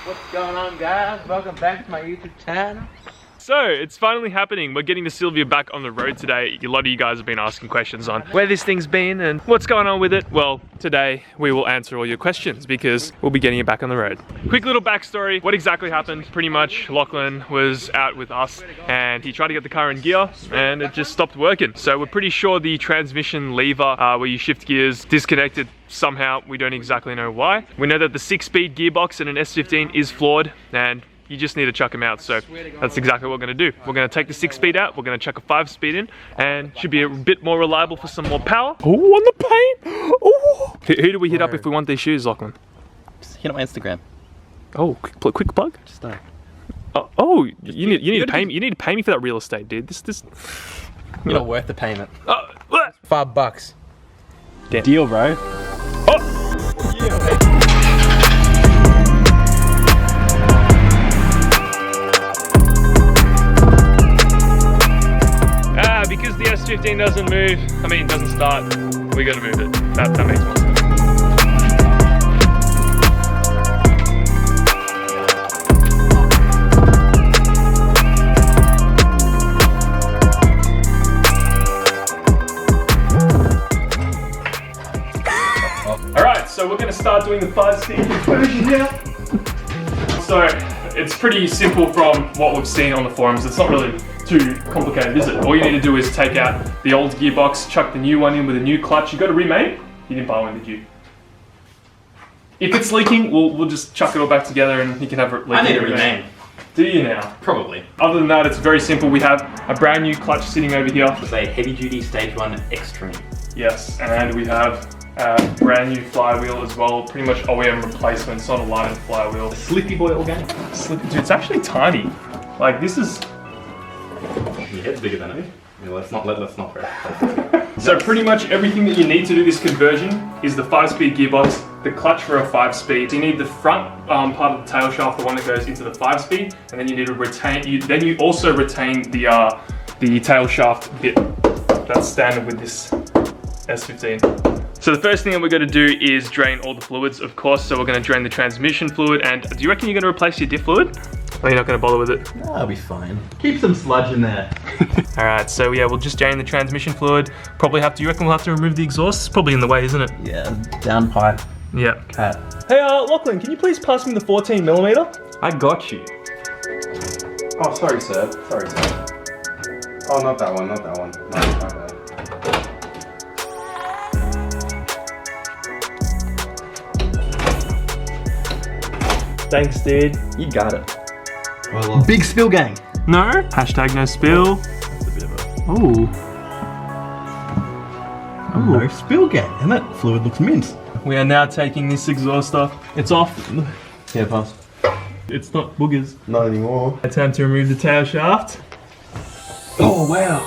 What's going on, guys? Welcome back to my YouTube channel. So, it's finally happening. We're getting the Sylvia back on the road today. A lot of you guys have been asking questions on where this thing's been and what's going on with it. Well, today we will answer all your questions because we'll be getting it back on the road. Quick little backstory. What exactly happened? Pretty much, Lachlan was out with us and he tried to get the car in gear and it just stopped working. So we're pretty sure the transmission lever where you shift gears disconnected somehow. We don't exactly know why. We know that the 6-speed gearbox in an S15 is flawed and you just need to chuck them out. So that's exactly what we're going to do. We're going to take the 6-speed out, we're going to chuck a 5-speed in, and should be a bit more reliable for some more power. Oh, on the paint! Oh. Who do we hit up if we want these shoes, Lachlan? Just hit up my Instagram. Oh, quick plug? Just oh, you need to pay me. You need to pay me for that real estate, dude. This. You're not worth the payment. $5. Damn. Deal, bro. Oh! Yeah. Because the S15 doesn't move, doesn't start, we gotta move it. That makes more sense. Alright, so we're gonna start doing the 5-speed conversion here. So, it's pretty simple from what we've seen on the forums. It's not really too complicated, is it? All you need to do is take out the old gearbox, chuck the new one in with a new clutch. You got a remade? You didn't buy one, did you? If it's leaking, we'll just chuck it all back together and you can have it leaking. I need a rename. Do you now? Probably. Other than that, it's very simple. We have a brand new clutch sitting over here. It's a heavy duty stage 1 Extreme. Yes, and we have a brand new flywheel as well. Pretty much OEM replacement. It's not a lighted flywheel. Slippy boy organic. Dude, it's actually tiny. Like this is. Your head's bigger than it. Yeah, let's not. So pretty much everything that you need to do this conversion is the 5-speed gearbox, the clutch for a 5-speed. You need the front part of the tail shaft, the one that goes into the 5-speed, and then you need to retain. Then you also retain the tail shaft bit. That's standard with this S15. So the first thing that we're going to do is drain all the fluids, of course. So we're going to drain the transmission fluid. And do you reckon you're going to replace your diff fluid? Or you're not going to bother with it? No, I'll be fine. Keep some sludge in there. Alright, so yeah, we'll just drain the transmission fluid. Probably have to, you reckon we'll have to remove the exhaust? It's probably in the way, isn't it? Yeah, down pipe. Yeah. Cat. Hey, Lachlan, can you please pass me the 14mm? I got you. Oh, sorry, sir. Sorry, sir. Oh, not that one, not that one. No, my bad. Thanks, dude. You got it. Well, Big spill gang. No? Hashtag no spill. That's a bit of a... Oh. No spill gang, isn't it? Fluid looks mint. We are now taking this exhaust off. It's off. yeah, pass. It's not boogers. Not anymore. Time to remove the tail shaft. Oh, wow.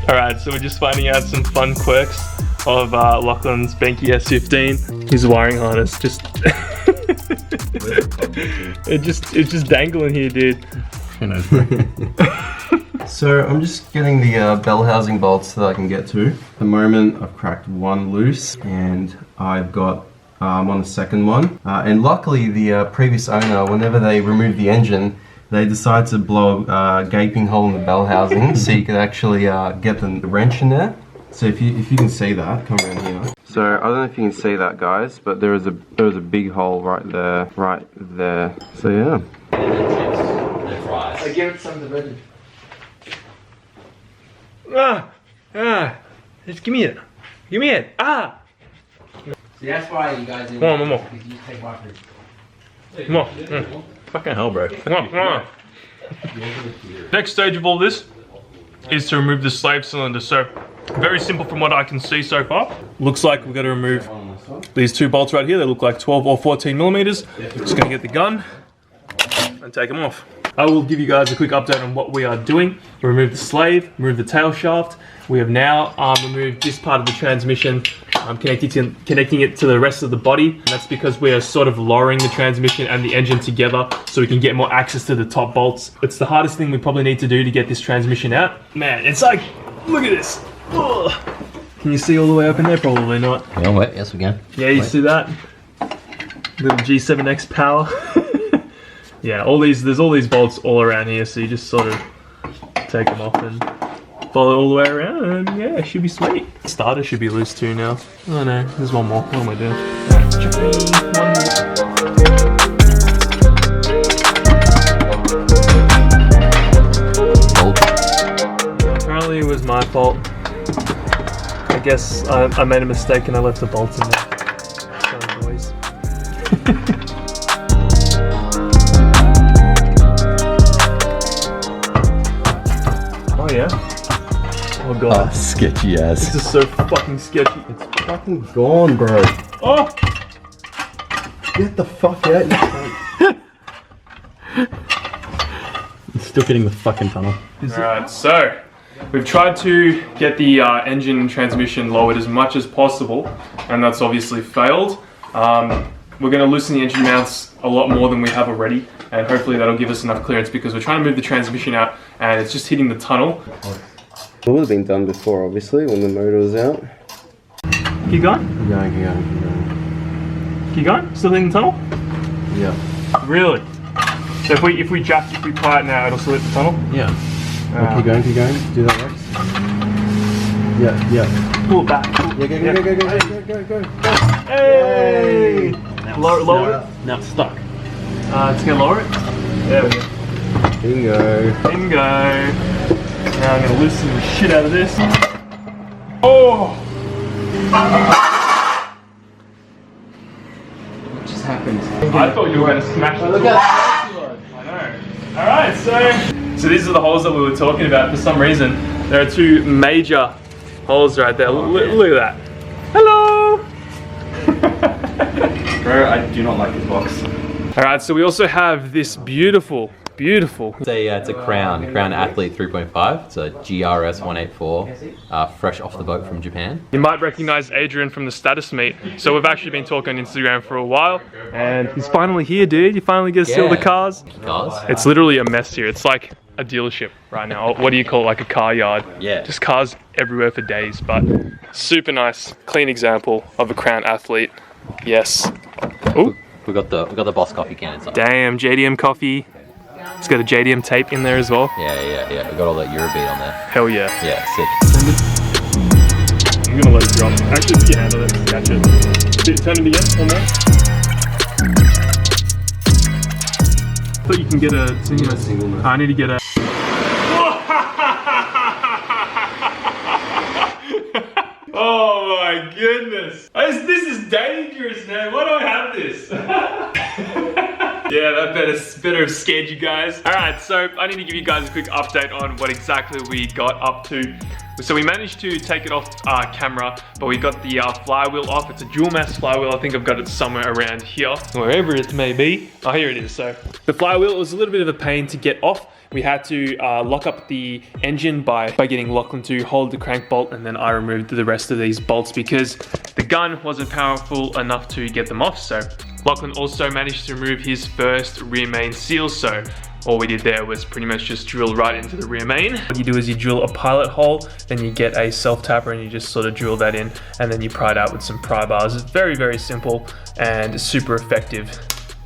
Alright, so we're just finding out some fun quirks of Lachlan's Benky S15. His wiring harness just it's just dangling here, dude. Who knows? So I'm just getting the bell housing bolts that I can get to. At the moment I've cracked one loose and I've got I'm on the second one. And luckily the previous owner, whenever they removed the engine, they decided to blow a gaping hole in the bell housing so you could actually get the wrench in there. So if you can see that, come around here. So I don't know if you can see that, guys, but there was a big hole right there. So yeah. Again, some division. Just give me it. Give me it. See, that's why you guys do. Come on. Because you take my food. Come on. Fucking hell, bro. Come on. Next stage of all this is to remove the slave cylinder. So very simple from what I can see so far. Looks like we've got to remove these two bolts right here. They look like 12 or 14mm. Just gonna get the gun and take them off. I will give you guys a quick update on what we are doing. Remove the slave, remove the tail shaft. We have now removed this part of the transmission I'm connecting it to the rest of the body. And that's because we are sort of lowering the transmission and the engine together so we can get more access to the top bolts. It's the hardest thing we probably need to do to get this transmission out. Man, it's like, look at this. Ugh. Can you see all the way up in there? Probably not. Yeah, wait, yes we can. Yeah, you see that? Little G7X power. Yeah, there's all these bolts all around here, so you just sort of take them off and follow all the way around, and yeah, it should be sweet. Starter should be loose too now. Oh no, there's one more. What am I doing? Apparently it was my fault. I guess I made a mistake and I left the bolts in there. Sorry, boys. Oh yeah? Oh god. Oh, sketchy ass. This is so fucking sketchy. It's fucking gone, bro. Oh! Get the fuck out, you cunt. It's still getting the fucking tunnel. Alright, so we've tried to get the engine and transmission lowered as much as possible, and that's obviously failed. We're going to loosen the engine mounts a lot more than we have already, and hopefully that'll give us enough clearance because we're trying to move the transmission out and it's just hitting the tunnel. It would have been done before, obviously, when the motor was out. Keep going? Keep going, keep going, keep going. Keep going? Still hitting the tunnel? Yeah. Really? So if we pry it now, it'll still hit the tunnel? Yeah. Keep going, keep going. Do that, Rex. Yeah, yeah. Pull it back. Yeah, go. Hey! Lower it. Now it's stuck. It's gonna lower it. There we go. Bingo. Bingo. Now I'm gonna loosen the shit out of this. Oh! What just happened? I thought you were gonna smash the door. I know. Alright, so these are the holes that we were talking about. For some reason, there are two major holes right there. Look at that. Hello! Bro, I do not like this box. Alright, so we also have this beautiful. It's a Crown Athlete 3.5. It's a GRS 184, fresh off the boat from Japan. You might recognize Adrian from the status meet. So we've actually been talking on Instagram for a while, and he's finally here, dude. You finally get to see all the cars. It's literally a mess here. It's like a dealership right now. What do you call it? Like a car yard. Yeah. Just cars everywhere for days, but super nice, clean example of a Crown Athlete. Yes. Ooh. We got the Boss coffee can inside. Damn, JDM coffee. It's got a JDM tape in there as well. Yeah. We got all that Eurobeat on there. Hell yeah. Yeah, sick. I'm gonna let it drop. Actually, put your hand on it. Catch it. Turn it again. One more. I thought you can get a single note. I need to get a... Oh my goodness. This is dangerous, man. Why do I have this? Yeah, that better have scared you guys. Alright, so I need to give you guys a quick update on what exactly we got up to. So we managed to take it off camera, but we got the flywheel off. It's a dual mass flywheel. I think I've got it somewhere around here, wherever it may be. Oh, here it is. So the flywheel was a little bit of a pain to get off. We had to lock up the engine by getting Lachlan to hold the crank bolt, and then I removed the rest of these bolts because the gun wasn't powerful enough to get them off. So Lachlan also managed to remove his first rear main seal. So all we did there was pretty much just drill right into the rear main. What you do is you drill a pilot hole, then you get a self-tapper and you just sort of drill that in, and then you pry it out with some pry bars. It's very, very simple and super effective.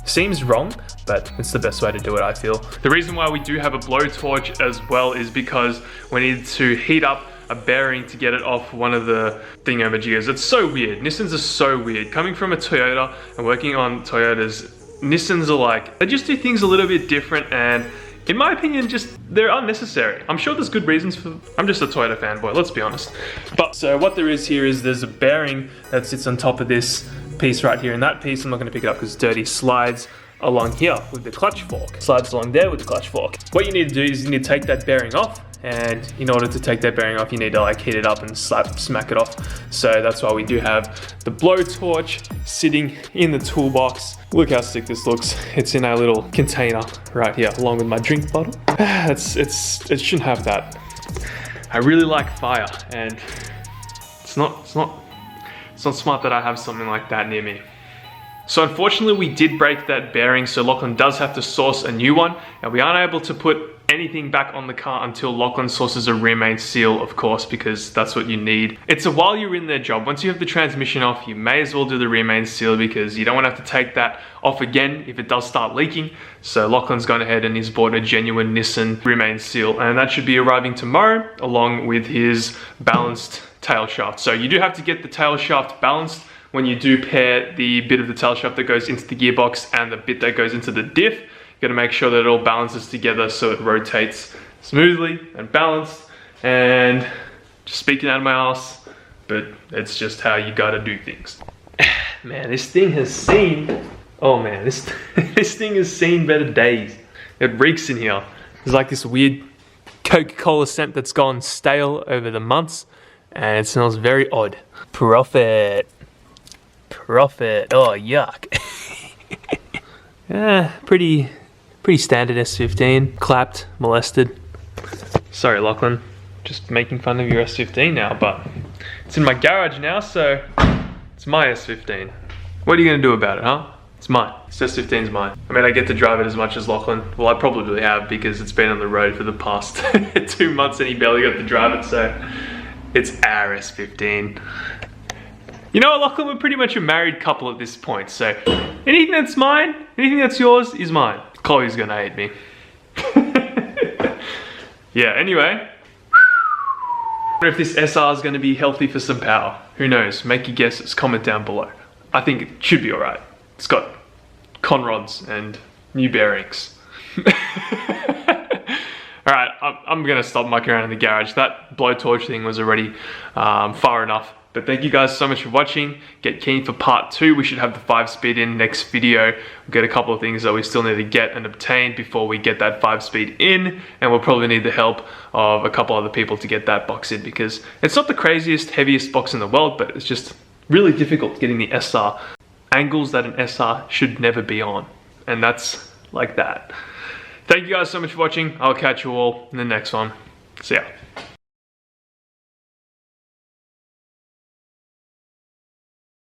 Seems wrong, but it's the best way to do it, I feel. The reason why we do have a blowtorch as well is because we need to heat up a bearing to get it off one of the thingamajiggas. It's so weird. Nissans are so weird. Coming from a Toyota and working on Toyotas, Nissans are like, they just do things a little bit different, and in my opinion, they're unnecessary. I'm sure there's good reasons for, I'm just a Toyota fanboy, let's be honest. But so what there is here is there's a bearing that sits on top of this piece right here, and that piece, I'm not gonna pick it up because it's dirty, slides along here with the clutch fork. Slides along there with the clutch fork. What you need to do is you need to take that bearing off, and in order to take that bearing off, you need to like heat it up and smack it off. So that's why we do have the blowtorch sitting in the toolbox. Look how sick this looks. It's in a little container right here, along with my drink bottle. It shouldn't have that. I really like fire, and it's not It's not smart that I have something like that near me. So unfortunately we did break that bearing, so Lachlan does have to source a new one, and we aren't able to put anything back on the car until Lachlan sources a rear main seal, of course, because that's what you need. It's a while you're in their job. Once you have the transmission off, you may as well do the rear main seal because you don't want to have to take that off again if it does start leaking. So Lachlan's gone ahead and he's bought a genuine Nissan rear main seal, and that should be arriving tomorrow along with his balanced tail shaft. So you do have to get the tail shaft balanced when you do pair the bit of the tail shaft that goes into the gearbox and the bit that goes into the diff. You got to make sure that it all balances together so it rotates smoothly and balanced. And just speaking out of my ass, but it's just how you got to do things. Man, this thing has seen, oh man, this thing has seen better days. It reeks in here. There's like this weird Coca-Cola scent that's gone stale over the months, and it smells very odd. Profit. Oh, yuck. Yeah, pretty standard S15. Clapped, molested. Sorry, Lachlan. Just making fun of your S15 now, but it's in my garage now, so it's my S15. What are you gonna do about it, huh? It's mine. This S15's mine. I mean, I get to drive it as much as Lachlan. Well, I probably have because it's been on the road for the past 2 months and he barely got to drive it, so it's our S15. You know what, Lachlan, we're pretty much a married couple at this point, so anything that's mine, anything that's yours is mine. Chloe's gonna hate me. Yeah, anyway. I wonder if this SR is gonna be healthy for some power. Who knows? Make your guesses, comment down below. I think it should be alright. It's got con rods and new bearings. Alright, I'm gonna stop mucking around in the garage. That blowtorch thing was already far enough. But thank you guys so much for watching. Get keen for part 2. We should have the 5-speed in next video. We'll get a couple of things that we still need to get and obtain before we get that 5-speed in. And we'll probably need the help of a couple other people to get that box in, because it's not the craziest, heaviest box in the world, but it's just really difficult getting the SR angles that an SR should never be on. And that's like that. Thank you guys so much for watching. I'll catch you all in the next one. See ya.